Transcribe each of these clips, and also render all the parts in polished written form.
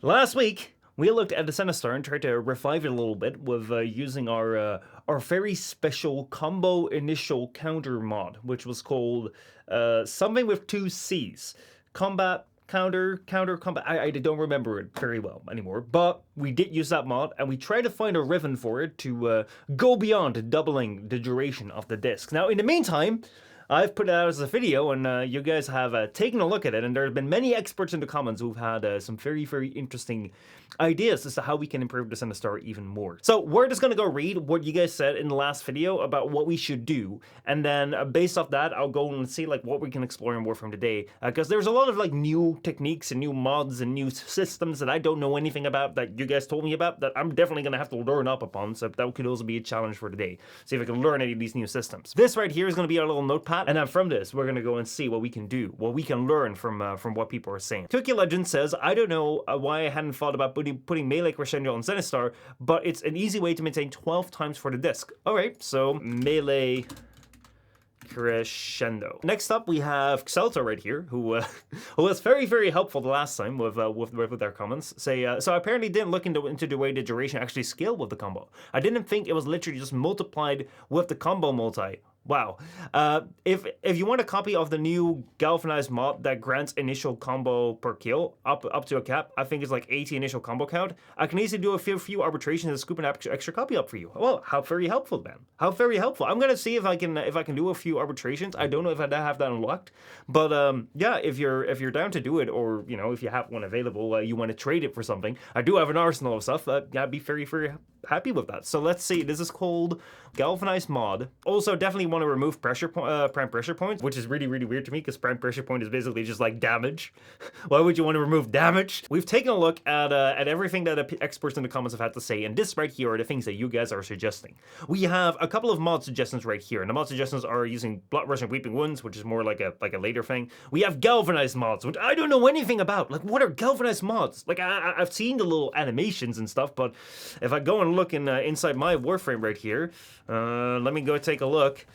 Last week, we looked at the Zenistar and tried to revive it a little bit with using our very special combo initial counter mod, which was called something with two C's. Combat, counter combat. I don't remember it very well anymore, but we did use that mod, and we tried to find a riven for it to go beyond doubling the duration of the disc. Now, in the meantime, I've put it out as a video, and you guys have taken a look at it, and there have been many experts in the comments who've had some very, very interesting ideas as to how we can improve the Zenistar even more. So we're just gonna go read what you guys said in the last video about what we should do, and then based off that, I'll go and see like what we can explore in Warframe today, because there's a lot of like new techniques and new mods and new systems that I don't know anything about that you guys told me about that I'm definitely gonna have to learn up upon, so that could also be a challenge for today. See if I can learn any of these new systems. This right here is gonna be our little notepad, and then from this, we're gonna go and see what we can do, what we can learn from what people are saying. Tokyo Legend says, I don't know why I hadn't thought about putting melee crescendo on Zenistar, but it's an easy way to maintain 12 times for the disc. Alright, so melee crescendo. Next up, we have Xelta right here, who was very, very helpful the last time with their comments. Say, so I apparently didn't look into the way the duration actually scaled with the combo. I didn't think it was literally just multiplied with the combo multi. Wow. If you want a copy of the new Galvanized mod that grants initial combo per kill up to a cap, I think it's like 80 initial combo count, I can easily do a few arbitrations and scoop an extra copy up for you. Well, how very helpful, man. How very helpful. I'm gonna see if I can do a few arbitrations. I don't know if I have that unlocked, but yeah, if you're down to do it, or you know, if you have one available, you want to trade it for something. I do have an arsenal of stuff. Yeah, I'd be very, very happy with that. So let's see. This is called Galvanized mod. Also, definitely want to remove prime pressure points, which is really, really weird to me because prime pressure point is basically just like damage. Why would you want to remove damage? We've taken a look at everything that experts in the comments have had to say, and this right here are the things that you guys are suggesting. We have a couple of mod suggestions right here, and the mod suggestions are using Blood Rush and Weeping Wounds, which is more like a later thing. We have Galvanized mods, which I don't know anything about. Like, what are Galvanized mods? Like, I've seen the little animations and stuff, but if I go and look inside my Warframe right here, let me go take a look.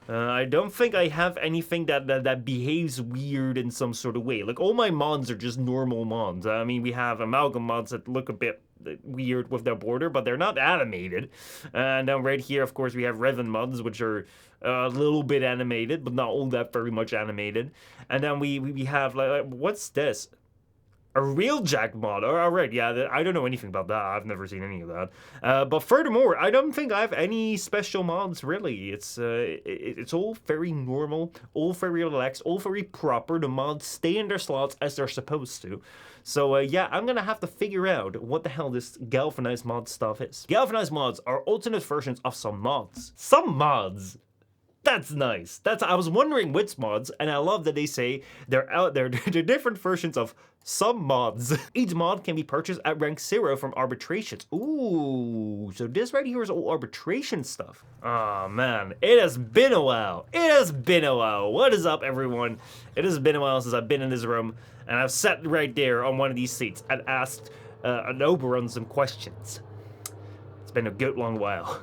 I don't think I have anything that behaves weird in some sort of way. Like, all my mods are just normal mods. I mean, we have amalgam mods that look a bit weird with their border, but they're not animated. And then right here, of course, we have riven mods, which are a little bit animated, but not all that very much animated. And then we have, like what's this? A real Jack mod. All right, yeah, I don't know anything about that. I've never seen any of that. But furthermore, I don't think I have any special mods, really. It's all very normal, all very relaxed, all very proper. The mods stay in their slots as they're supposed to. So, yeah, I'm gonna have to figure out what the hell this Galvanized mod stuff is. Galvanized mods are alternate versions of some mods. Some mods! That's nice. I was wondering which mods, and I love that they say they're out there. They're different versions of some mods. Each mod can be purchased at rank 0 from Arbitrations. Ooh, so this right here is all arbitration stuff. Oh man, it has been a while. It has been a while. What is up, everyone? It has been a while since I've been in this room, and I've sat right there on one of these seats and asked an Oberon some questions. It's been a good long while.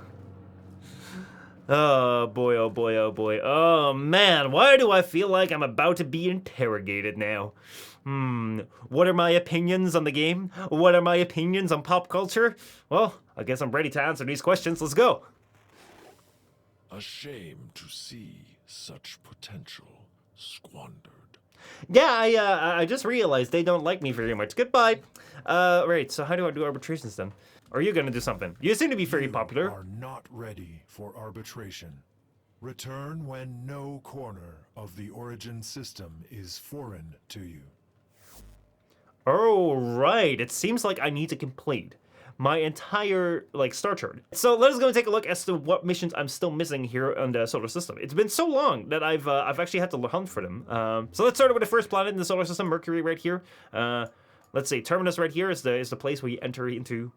Oh boy, oh boy, oh boy. Oh man, why do I feel like I'm about to be interrogated now? What are my opinions on the game? What are my opinions on pop culture? Well, I guess I'm ready to answer these questions. Let's go. A shame to see such potential squandered. Yeah, I just realized they don't like me very much. Goodbye. Right, so how do I do arbitrations then? Are you gonna do something? You seem to be very popular. You are not ready for arbitration. Return when no corner of the origin system is foreign to you. Oh, right. It seems like I need to complete my entire, like, star chart. So let us go and take a look as to what missions I'm still missing here on the solar system. It's been so long that I've actually had to hunt for them. So let's start with the first planet in the solar system, Mercury right here. Let's see, Terminus right here is the place where you enter into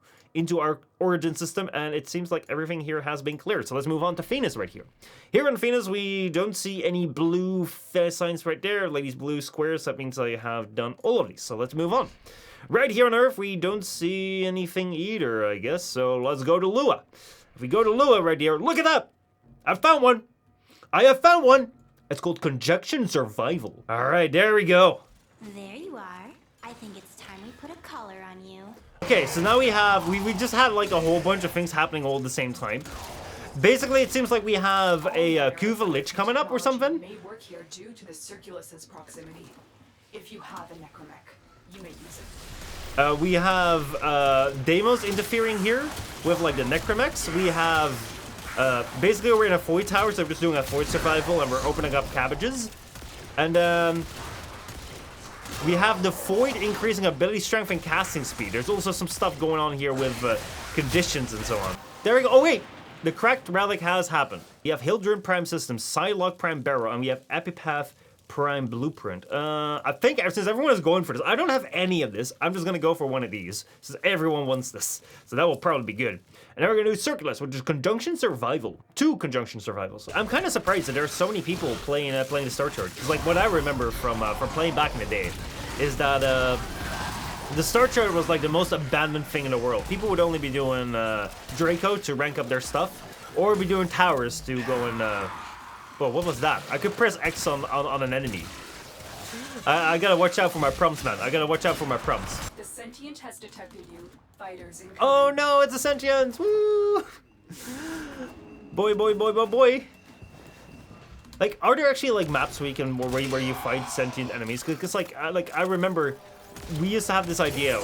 our origin system, and it seems like everything here has been cleared. So let's move on to Venus right here. Here on Venus, we don't see any blue signs right there. Ladies, blue squares, that means I have done all of these. So let's move on. Right here on Earth, we don't see anything either, I guess. So let's go to Lua. If we go to Lua right here, look at that! I found one! I have found one! It's called Conjunction Survival. All right, there we go. There you are. I think it's time we put a collar on you. Okay, so now we just had like a whole bunch of things happening all at the same time. Basically, it seems like we have a Kuva Lich coming up or something. May work here due to the Circulus's proximity. If you have a necromech, you may use it. We have Deimos interfering here with like the necromechs. We have basically we're in a void tower, so we're just doing a void survival, and we're opening up cabbages. And we have the void increasing ability strength and casting speed. There's also some stuff going on here with conditions and so on. There we go. Oh wait, the cracked relic has happened. We have Hildrun Prime System, Psylocke Prime Barrel, and we have Epipath Prime Blueprint. I think since everyone is going for this, I don't have any of this. I'm just gonna go for one of these since everyone wants this. So that will probably be good. And now we're gonna do Circulus, which is Conjunction Survival. 2 Conjunction Survivals. I'm kind of surprised that there are so many people playing the Star Charge. Because like what I remember from playing back in the day is that the Star Charge was like the most abandoned thing in the world. People would only be doing Draco to rank up their stuff, or be doing towers to go and well, what was that? I could press X on an enemy. I gotta watch out for my prompts, man. I gotta watch out for my prompts. The sentient has detected you. Fighters incoming. Oh no, it's a sentient! Woo! Boy, boy, boy, boy, boy. Like, are there actually like maps where you fight sentient enemies? Because like I remember we used to have this idea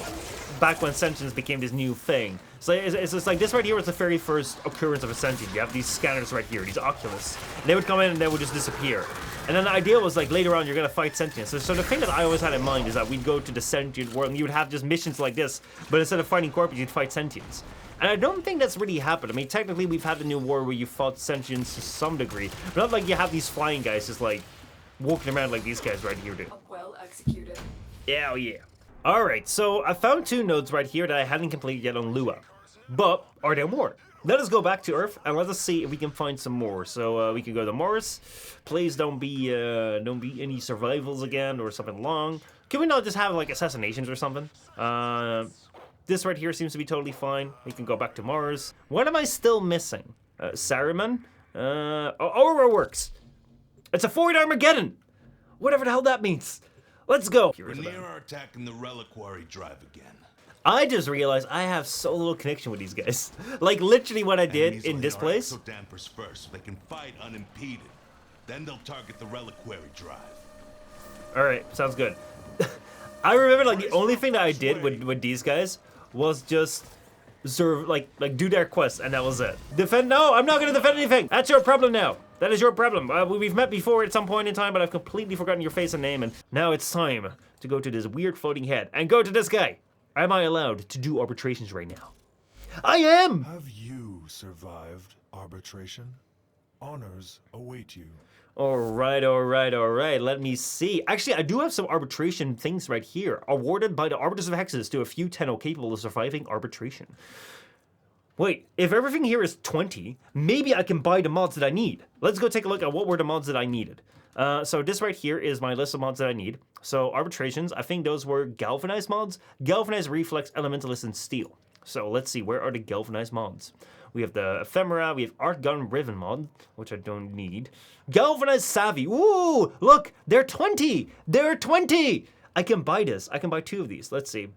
back when sentience became this new thing. So it's just like this right here was the very first occurrence of a sentient. You have these scanners right here, these Oculus. They would come in and they would just disappear. And then the idea was like later on you're gonna fight sentients. So the thing that I always had in mind is that we'd go to the sentient world and you would have just missions like this, but instead of fighting corpses, you'd fight sentients. And I don't think that's really happened. I mean, technically we've had the new war where you fought sentients to some degree, but not like you have these flying guys just like walking around like these guys right here do. Well executed. Yeah, oh yeah. Alright, so I found 2 nodes right here that I hadn't completed yet on Lua. But, are there more? Let us go back to Earth and let us see if we can find some more. So we can go to Mars. Please don't be any survivals again or something long. Can we not just have like assassinations or something? This right here seems to be totally fine. We can go back to Mars. What am I still missing? Saruman? Aurora works. It's a Void Armageddon. Whatever the hell that means. Let's go. We're near our attacking the reliquary drive again. I just realized I have so little connection with these guys. Like literally what I did Enemies in this lay place. dampers first so they can fight unimpeded. Then they'll target the reliquary drive. Alright, sounds good. I remember like the only thing that I did with these guys was just serve like do their quests and that was it. Defend? No, I'm not gonna defend anything. That's your problem now. That is your problem. We've met before at some point in time, but I've completely forgotten your face and name, and now it's time to go to this weird floating head and go to this guy. Am I allowed to do arbitrations right now? I am! Have you survived arbitration? Honors await you. Alright, alright, alright. Let me see. Actually, I do have some arbitration things right here. Awarded by the Arbiters of Hexes to a few Tenno capable of surviving arbitration. Wait, if everything here is 20, maybe I can buy the mods that I need. Let's go take a look at what were the mods that I needed. So this right here is my list of mods that I need. So arbitrations, I think those were galvanized mods. Galvanized, reflex, elementalist, and steel. So let's see, where are the galvanized mods? We have the ephemera, we have art gun riven mod, which I don't need. Galvanized savvy, ooh, look, they're 20, they're 20. I can buy this, I can buy 2 of these, let's see.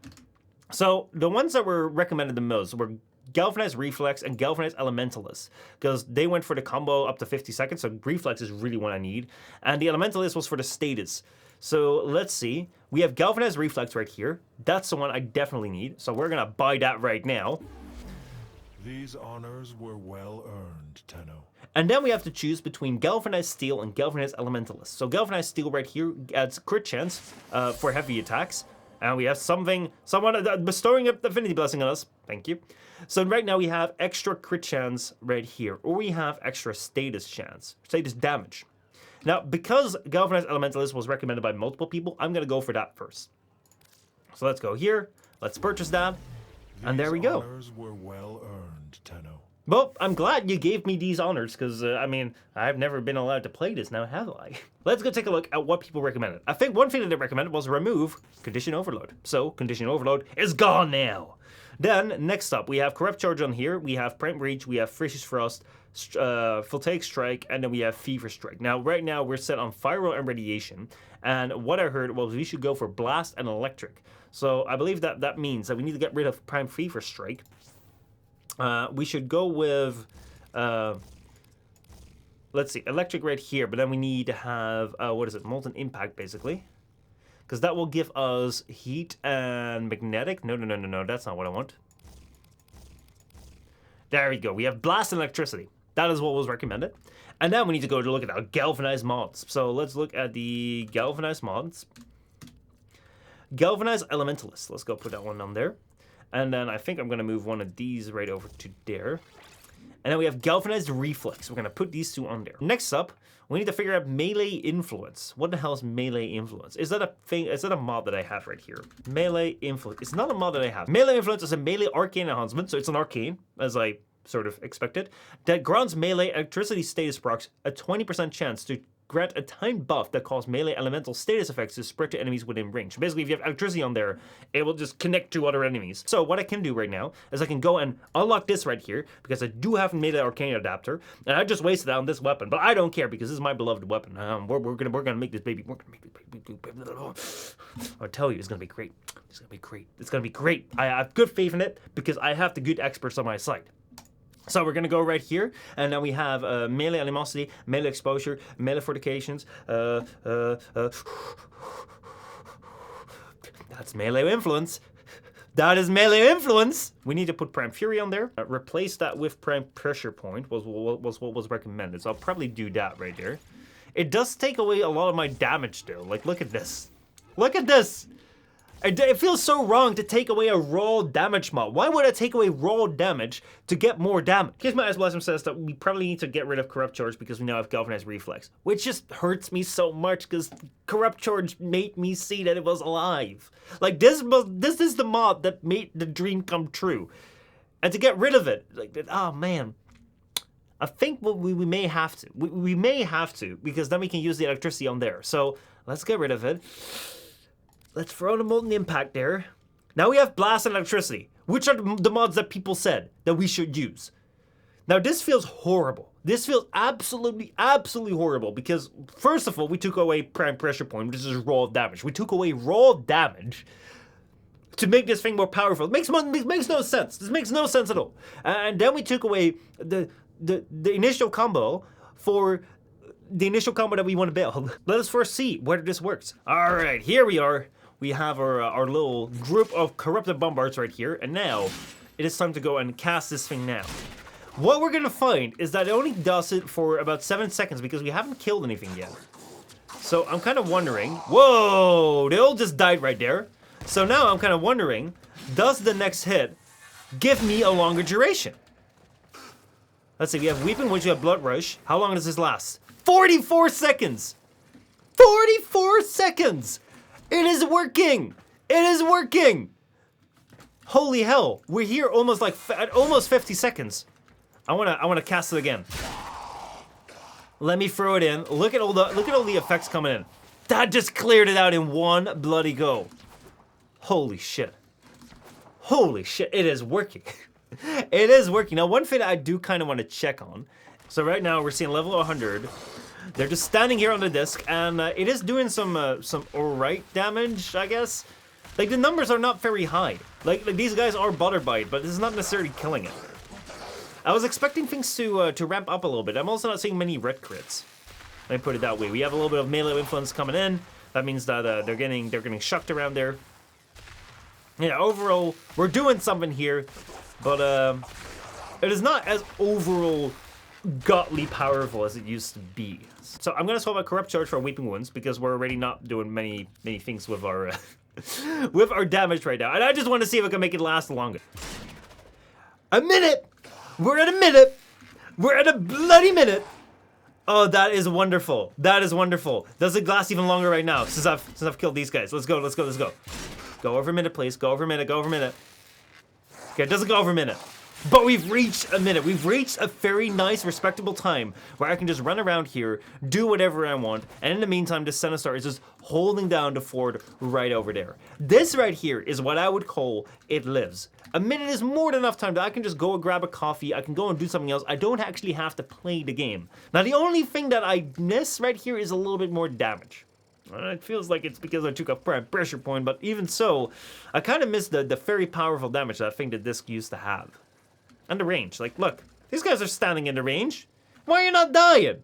So the ones that were recommended the most were Galvanized Reflex and Galvanized Elementalist, because they went for the combo up to 50 seconds, so Reflex is really what I need. And the Elementalist was for the status. So let's see. We have Galvanized Reflex right here. That's the one I definitely need, so we're gonna buy that right now. These honors were well earned, Tenno. And then we have to choose between Galvanized Steel and Galvanized Elementalist. So Galvanized Steel right here adds crit chance for heavy attacks. And we have someone bestowing a Divinity Blessing on us. Thank you. So right now we have extra crit chance right here, or we have extra status chance, status damage. Now, because Galvanized Elementalist was recommended by multiple people, I'm gonna go for that first. So let's go here, let's purchase that, and there we go. These honors were well earned, Tenno. Well, I'm glad you gave me these honors, because, I mean, I've never been allowed to play this now, have I? Let's go take a look at what people recommended. I think one thing that they recommended was remove Condition Overload. So, Condition Overload is gone now. Then, next up, we have Corrupt Charge on here, we have Prime Breach, we have Vicious Frost, Voltaic Strike, and then we have Fever Strike. Now, right now, we're set on Firewall and Radiation, and what I heard was we should go for Blast and Electric. So, I believe that means that we need to get rid of Prime Fever Strike. We should go with, let's see, Electric right here, but then we need to have, what is it, Molten Impact, basically. Because that will give us Heat and Magnetic. No, that's not what I want. There we go. We have Blast and Electricity. That is what was recommended. And then we need to go to look at our Galvanized mods. So let's look at the Galvanized mods. Galvanized Elementalist. Let's go put that one on there. And then I think I'm going to move one of these right over to there. And then we have Galvanized Reflex. We're going to put these two on there. Next up, we need to figure out Melee Influence. What the hell is Melee Influence? Is that a thing? Is that a mod that I have right here? Melee Influence. It's not a mod that I have. Melee Influence is a melee arcane enhancement, so it's an arcane, as I sort of expected, that grants melee electricity status procs a 20% chance to grant a timed buff that causes melee elemental status effects to spread to enemies within range. Basically, if you have electricity on there, it will just connect to other enemies. So what I can do right now is I can go and unlock this right here, because I do have a melee arcane adapter, and I just wasted it on this weapon, but I don't care because this is my beloved weapon. We're gonna make this baby. We're gonna make this baby. I tell you, it's gonna be great. It's gonna be great. It's gonna be great. I have good faith in it because I have the good experts on my side. So we're going to go right here, and then we have melee animosity, melee exposure, melee fortifications, that's melee influence. That is melee influence. We need to put Prime Fury on there. Replace that with Prime Pressure Point was what was recommended. So I'll probably do that right there. It does take away a lot of my damage though. Like, look at this. Look at this. It feels so wrong to take away a raw damage mod. Why would I take away raw damage to get more damage? Here's my Blossom says that we probably need to get rid of Corrupt Charge because we now have Galvanized Reflex, which just hurts me so much because Corrupt Charge made me see that it was alive. Like, this is the mod that made the dream come true. And to get rid of it, like, oh man. I think we may have to. We may have to, because then we can use the electricity on there. So let's get rid of it. Let's throw the Molten Impact there. Now we have Blast and Electricity, which are the mods that people said that we should use. Now this feels horrible. This feels absolutely horrible because, first of all, we took away Prime Pressure Point, which is raw damage. We took away raw damage to make this thing more powerful. It makes no sense. This makes no sense at all. And then we took away the initial combo for the initial combo that we want to build. Let us first see whether this works. All right, here we are. We have our little group of corrupted bombards right here, and now it is time to go and cast this thing now. What we're gonna find is that it only does it for about 7 seconds because we haven't killed anything yet. So I'm kind of wondering, whoa, they all just died right there. So now I'm kind of wondering, does the next hit give me a longer duration? Let's see, we have Weeping Witch, we have Blood Rush. How long does this last? 44 seconds! 44 seconds! It is working! It is working! Holy hell, we're here almost like at almost 50 seconds. I wanna cast it again. Let me throw it in. Look at all the effects coming in. That just cleared it out in one bloody go. Holy shit. Holy shit, it is working. It is working. Now, one thing that I do kind of want to check on. So right now we're seeing level 100. They're just standing here on the disc, and it is doing some alright damage, I guess. Like, the numbers are not very high. Like these guys are bothered by it, but this is not necessarily killing it. I was expecting things to ramp up a little bit. I'm also not seeing many red crits. Let me put it that way. We have a little bit of melee influence coming in. That means that they're getting shucked around there. Yeah, overall, we're doing something here, but it is not as overall godly powerful as it used to be. So I'm gonna swap out Corrupt Charge for Weeping Wounds because we're already not doing many things with our with our damage right now, and I just want to see if I can make it last longer. A minute. We're at a minute. We're at a bloody minute. Oh, that is wonderful. That is wonderful. Does it last even longer right now since I've killed these guys? Let's go. Let's go. Let's go. Go over a minute, please. Go over a minute. Go over a minute. Okay, it doesn't go over a minute. But we've reached a minute. We've reached a very nice, respectable time where I can just run around here, do whatever I want, and in the meantime, the Zenistar is just holding down the fort right over there. This right here is what I would call it lives. A minute is more than enough time that I can just go and grab a coffee, I can go and do something else. I don't actually have to play the game. Now, the only thing that I miss right here is a little bit more damage. It feels like it's because I took a pressure point, but even so, I kind of miss the very powerful damage that I think the disc used to have. And the range. Like, look, these guys are standing in the range. Why are you not dying?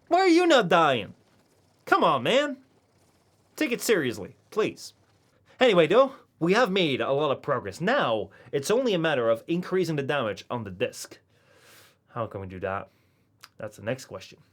Why are you not dying? Come on, man. Take it seriously, please. Anyway, though, we have made a lot of progress. Now, it's only a matter of increasing the damage on the disc. How can we do that? That's the next question.